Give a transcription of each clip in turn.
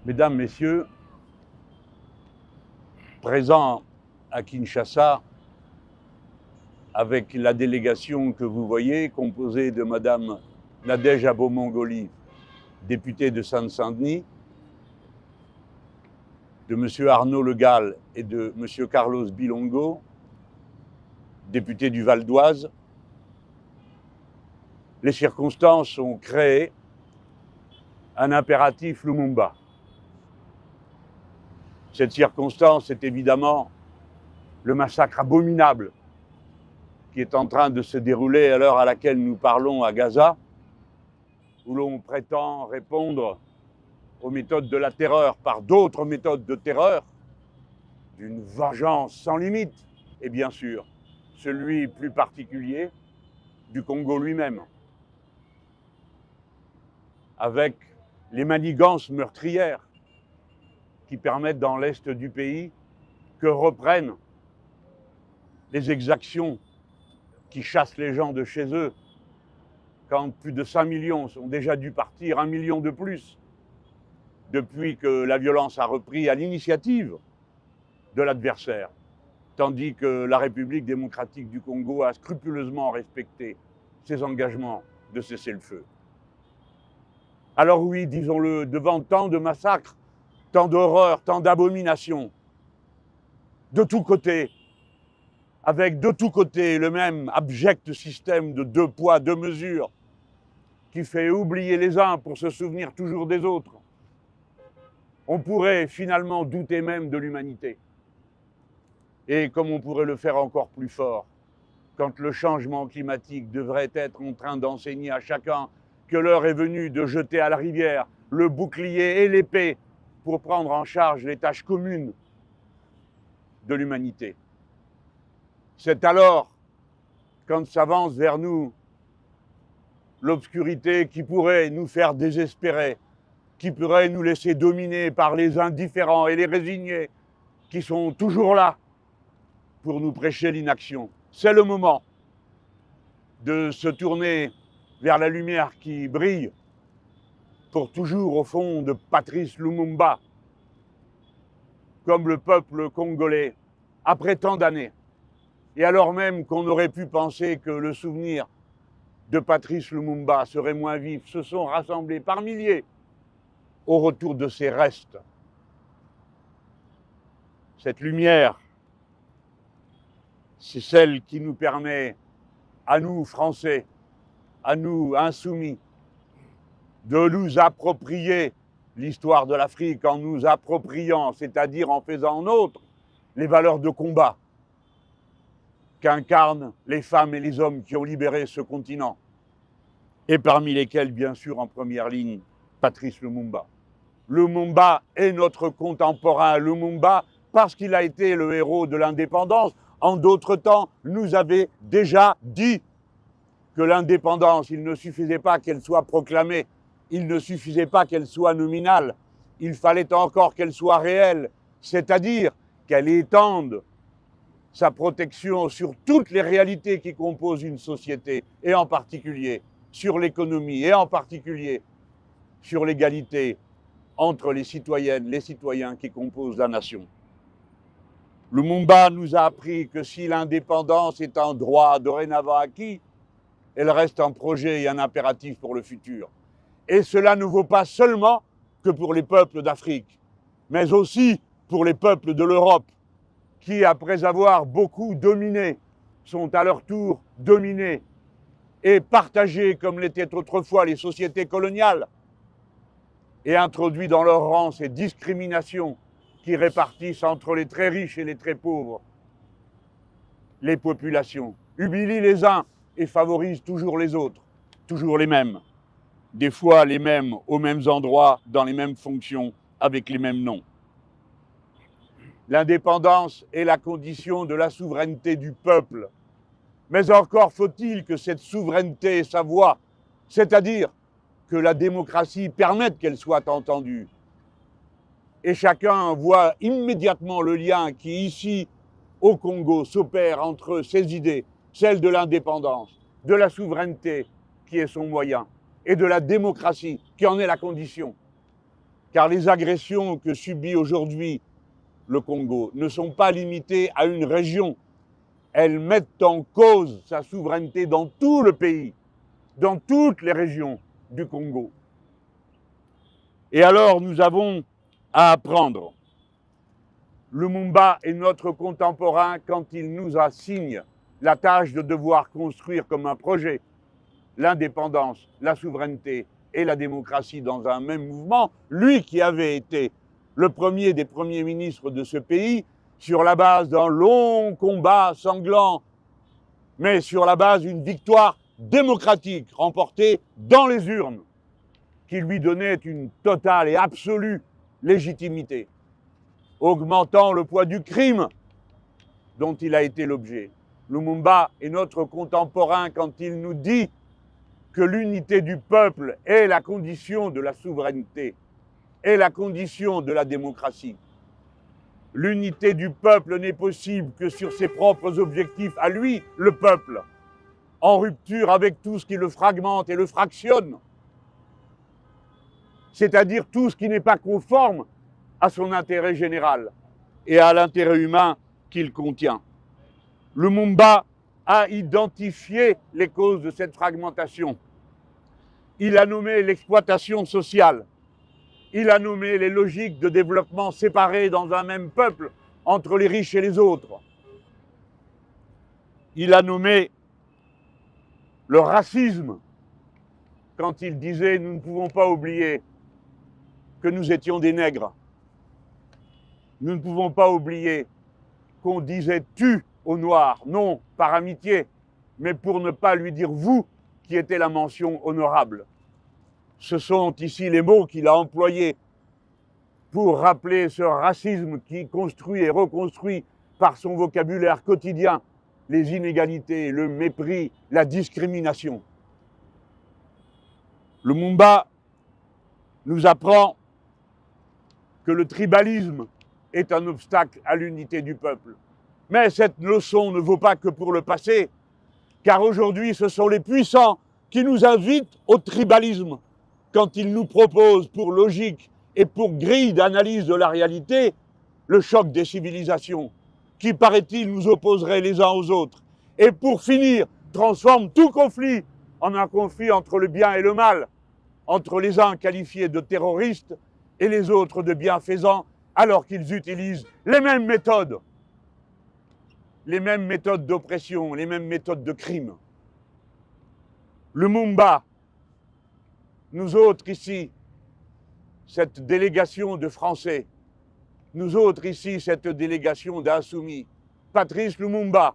Mesdames, Messieurs, présent à Kinshasa avec la délégation que vous voyez, composée de Madame Nadège Abo-Mongoli, députée de Seine-Saint-Denis, de Monsieur Arnaud Le Gall et de Monsieur Carlos Bilongo, député du Val d'Oise. Les circonstances ont créé un impératif Lumumba. Cette circonstance est évidemment le massacre abominable qui est en train de se dérouler à l'heure à laquelle nous parlons à Gaza, où l'on prétend répondre aux méthodes de la terreur par d'autres méthodes de terreur, d'une vengeance sans limite, et bien sûr, celui plus particulier du Congo lui-même, avec les manigances meurtrières qui permettent dans l'est du pays que reprennent les exactions qui chassent les gens de chez eux, quand plus de 5 millions ont déjà dû partir, 1 million de plus, depuis que la violence a repris à l'initiative de l'adversaire, tandis que la République démocratique du Congo a scrupuleusement respecté ses engagements de cesser le feu. Alors oui, disons-le, devant tant de massacres, tant d'horreurs, tant d'abominations, de tous côtés, avec de tous côtés le même abject système de 2 poids, 2 mesures, qui fait oublier les uns pour se souvenir toujours des autres, on pourrait finalement douter même de l'humanité. Et comme on pourrait le faire encore plus fort, quand le changement climatique devrait être en train d'enseigner à chacun que l'heure est venue de jeter à la rivière le bouclier et l'épée pour prendre en charge les tâches communes de l'humanité. C'est alors, quand s'avance vers nous l'obscurité qui pourrait nous faire désespérer, qui pourrait nous laisser dominer par les indifférents et les résignés qui sont toujours là pour nous prêcher l'inaction. C'est le moment de se tourner vers la lumière qui brille pour toujours au fond de Patrice Lumumba, comme le peuple congolais, après tant d'années. Et alors même qu'on aurait pu penser que le souvenir de Patrice Lumumba serait moins vif, se sont rassemblés par milliers au retour de ses restes. Cette lumière, c'est celle qui nous permet, à nous Français, à nous insoumis, de nous approprier l'histoire de l'Afrique en nous appropriant, c'est-à-dire en faisant nôtre les valeurs de combat qu'incarnent les femmes et les hommes qui ont libéré ce continent, et parmi lesquels, bien sûr, en première ligne, Patrice Lumumba. Lumumba est notre contemporain. Lumumba, parce qu'il a été le héros de l'indépendance, en d'autres temps, nous avait déjà dit que l'indépendance, il ne suffisait pas qu'elle soit proclamée, il ne suffisait pas qu'elle soit nominale, il fallait encore qu'elle soit réelle, c'est-à-dire qu'elle étende sa protection sur toutes les réalités qui composent une société, et en particulier sur l'économie, et en particulier sur l'égalité entre les citoyennes, les citoyens qui composent la nation. Lumumba nous a appris que si l'indépendance est un droit dorénavant acquis, elle reste un projet et un impératif pour le futur. Et cela ne vaut pas seulement que pour les peuples d'Afrique, mais aussi pour les peuples de l'Europe, qui, après avoir beaucoup dominé, sont à leur tour dominés et partagés comme l'étaient autrefois les sociétés coloniales, et introduit dans leur rang ces discriminations qui répartissent entre les très riches et les très pauvres les populations, humilient les uns et favorisent toujours les autres, toujours les mêmes, des fois les mêmes aux mêmes endroits, dans les mêmes fonctions, avec les mêmes noms. L'indépendance est la condition de la souveraineté du peuple, mais encore faut-il que cette souveraineté ait sa voix, c'est-à-dire que la démocratie permette qu'elle soit entendue. Et chacun voit immédiatement le lien qui, ici, au Congo, s'opère entre ces idées, celle de l'indépendance, de la souveraineté, qui est son moyen, et de la démocratie, qui en est la condition. car les agressions que subit aujourd'hui le Congo ne sont pas limitées à une région. Elles mettent en cause sa souveraineté dans tout le pays, dans toutes les régions du Congo. Et alors nous avons à apprendre. Lumumba est notre contemporain quand il nous assigne la tâche de devoir construire comme un projet l'indépendance, la souveraineté et la démocratie dans un même mouvement. Lui qui avait été le premier des premiers ministres de ce pays sur la base d'un long combat sanglant, mais sur la base d'une victoire démocratique remportée dans les urnes, qui lui donnait une totale et absolue légitimité, augmentant le poids du crime dont il a été l'objet. Lumumba est notre contemporain quand il nous dit que l'unité du peuple est la condition de la souveraineté, est la condition de la démocratie. L'unité du peuple n'est possible que sur ses propres objectifs à lui, le peuple, en rupture avec tout ce qui le fragmente et le fractionne, c'est-à-dire tout ce qui n'est pas conforme à son intérêt général et à l'intérêt humain qu'il contient. Lumumba a identifié les causes de cette fragmentation. Il a nommé l'exploitation sociale. Il a nommé les logiques de développement séparées dans un même peuple entre les riches et les autres. Il a nommé le racisme quand il disait « nous ne pouvons pas oublier que nous étions des nègres ». Nous ne pouvons pas oublier qu'on disait « tu » au noir, non par amitié, mais pour ne pas lui dire « vous » qui était la mention honorable. Ce sont ici les mots qu'il a employés pour rappeler ce racisme qui construit et reconstruit par son vocabulaire quotidien les inégalités, le mépris, la discrimination. Lumumba nous apprend que le tribalisme est un obstacle à l'unité du peuple. Mais cette leçon ne vaut pas que pour le passé, car aujourd'hui ce sont les puissants qui nous invitent au tribalisme quand ils nous proposent pour logique et pour grille d'analyse de la réalité le choc des civilisations qui, paraît-il, nous opposerait les uns aux autres et pour finir transforme tout conflit en un conflit entre le bien et le mal, entre les uns qualifiés de terroristes et les autres de bienfaisants, alors qu'ils utilisent les mêmes méthodes d'oppression, les mêmes méthodes de crime. Lumumba, nous autres ici, cette délégation de Français, nous autres ici, cette délégation d'insoumis, Patrice Lumumba,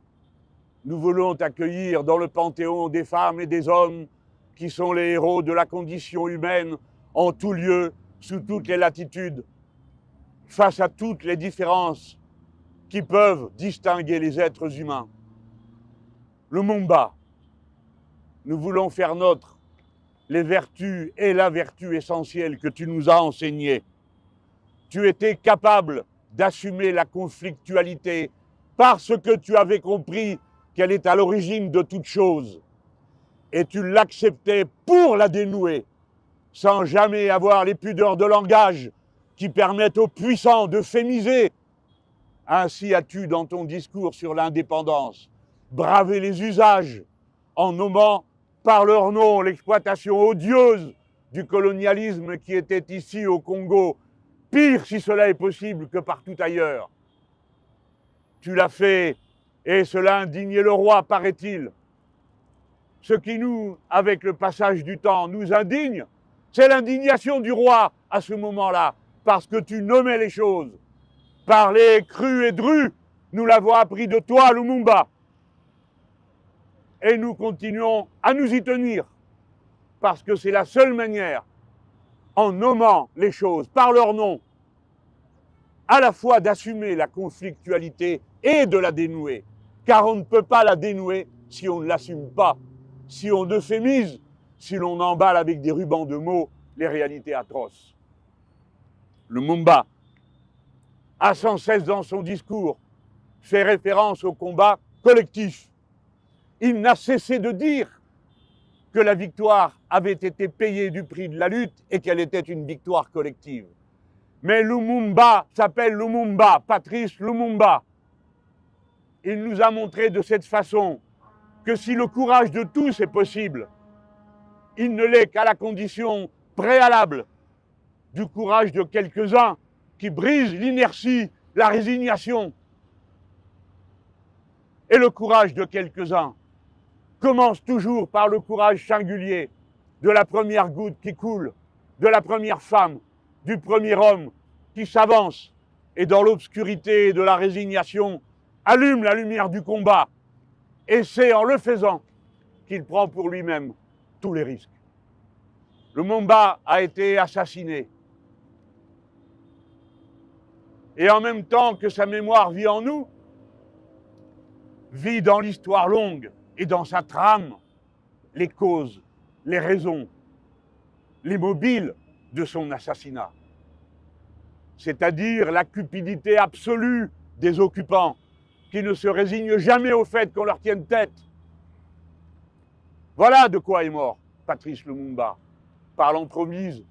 nous voulons accueillir dans le panthéon des femmes et des hommes qui sont les héros de la condition humaine en tout lieu, sous toutes les latitudes, face à toutes les différences qui peuvent distinguer les êtres humains. Lumumba, nous voulons faire nôtre les vertus et la vertu essentielle que tu nous as enseignées. Tu étais capable d'assumer la conflictualité parce que tu avais compris qu'elle est à l'origine de toute chose. Et tu l'acceptais pour la dénouer, sans jamais avoir les pudeurs de langage qui permettent aux puissants de fémiser. Ainsi as-tu, dans ton discours sur l'indépendance, bravé les usages en nommant par leur nom l'exploitation odieuse du colonialisme qui était ici au Congo, pire si cela est possible que partout ailleurs. Tu l'as fait et cela indignait le roi, paraît-il. Ce qui nous, avec le passage du temps, nous indigne, c'est l'indignation du roi à ce moment-là, parce que tu nommais les choses. Parler cru et dru, nous l'avons appris de toi, Lumumba. Et nous continuons à nous y tenir, parce que c'est la seule manière, en nommant les choses par leur nom, à la fois d'assumer la conflictualité et de la dénouer, car on ne peut pas la dénouer si on ne l'assume pas, si on euphémise, si l'on emballe avec des rubans de mots les réalités atroces. Lumumba a sans cesse dans son discours fait référence au combat collectif. Il n'a cessé de dire que la victoire avait été payée du prix de la lutte et qu'elle était une victoire collective. Mais Lumumba s'appelle Lumumba, Patrice Lumumba. Il nous a montré de cette façon que si le courage de tous est possible, il ne l'est qu'à la condition préalable du courage de quelques-uns qui brisent l'inertie, la résignation. Et le courage de quelques-uns commence toujours par le courage singulier de la première goutte qui coule, de la première femme, du premier homme qui s'avance et dans l'obscurité de la résignation allume la lumière du combat. Et c'est en le faisant qu'il prend pour lui-même tous les risques. Lumumba a été assassiné. Et en même temps que sa mémoire vit en nous, vit dans l'histoire longue et dans sa trame les causes, les raisons, les mobiles de son assassinat. C'est-à-dire la cupidité absolue des occupants qui ne se résignent jamais au fait qu'on leur tienne tête. Voilà de quoi est mort Patrice Lumumba, par l'entremise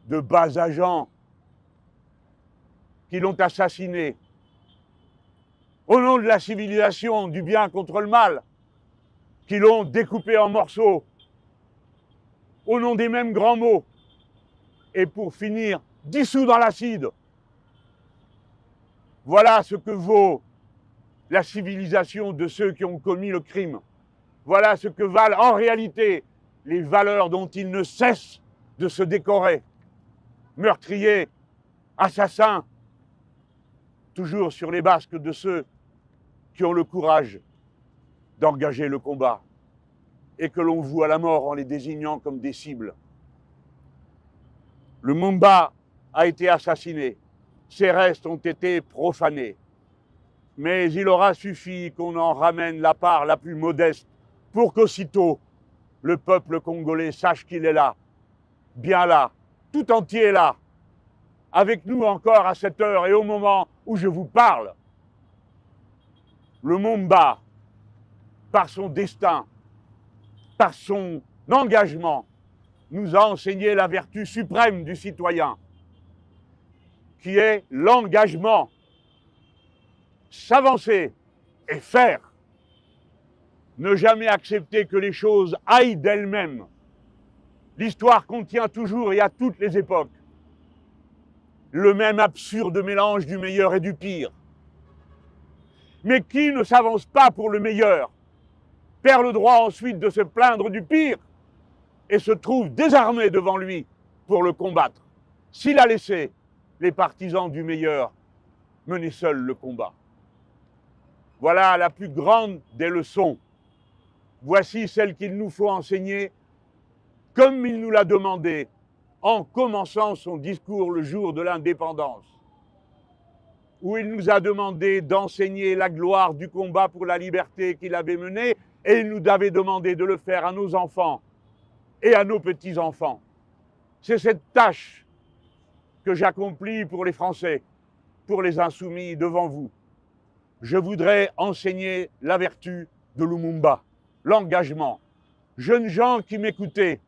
de bas agents qui l'ont assassiné au nom de la civilisation, du bien contre le mal, qui l'ont découpé en morceaux, au nom des mêmes grands mots, et pour finir, dissous dans l'acide. Voilà ce que vaut la civilisation de ceux qui ont commis le crime. Voilà ce que valent en réalité les valeurs dont ils ne cessent de se décorer. Meurtriers, assassins, toujours sur les basques de ceux qui ont le courage d'engager le combat et que l'on voue à la mort en les désignant comme des cibles. Lumumba a été assassiné, ses restes ont été profanés, mais il aura suffi qu'on en ramène la part la plus modeste pour qu'aussitôt le peuple congolais sache qu'il est là, bien là, tout entier là, avec nous encore à cette heure et au moment où je vous parle. Lumumba, par son destin, par son engagement, nous a enseigné la vertu suprême du citoyen, qui est l'engagement, s'avancer et faire, ne jamais accepter que les choses aillent d'elles-mêmes. L'histoire contient toujours et à toutes les époques le même absurde mélange du meilleur et du pire. Mais qui ne s'avance pas pour le meilleur perd le droit ensuite de se plaindre du pire et se trouve désarmé devant lui pour le combattre, s'il a laissé les partisans du meilleur mener seuls le combat. Voilà la plus grande des leçons. Voici celle qu'il nous faut enseigner comme il nous l'a demandé en commençant son discours le jour de l'indépendance, où il nous a demandé d'enseigner la gloire du combat pour la liberté qu'il avait mené, et il nous avait demandé de le faire à nos enfants et à nos petits-enfants. C'est cette tâche que j'accomplis pour les Français, pour les insoumis devant vous. Je voudrais enseigner la vertu de Lumumba, l'engagement. Jeunes gens qui m'écoutez,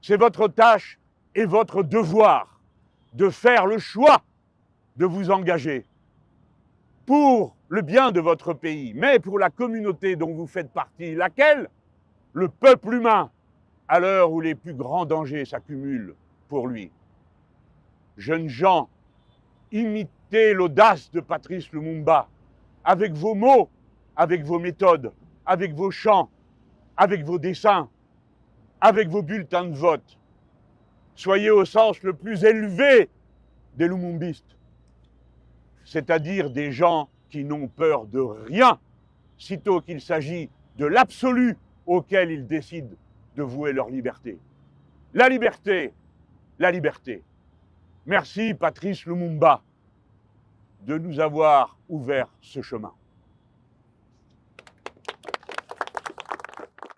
c'est votre tâche et votre devoir de faire le choix de vous engager pour le bien de votre pays, mais pour la communauté dont vous faites partie, laquelle, le peuple humain, à l'heure où les plus grands dangers s'accumulent pour lui. Jeunes gens, imitez l'audace de Patrice Lumumba, avec vos mots, avec vos méthodes, avec vos chants, avec vos dessins, avec vos bulletins de vote. Soyez au sens le plus élevé des lumumbistes, c'est-à-dire des gens qui n'ont peur de rien, sitôt qu'il s'agit de l'absolu auquel ils décident de vouer leur liberté. La liberté, la liberté. Merci Patrice Lumumba de nous avoir ouvert ce chemin.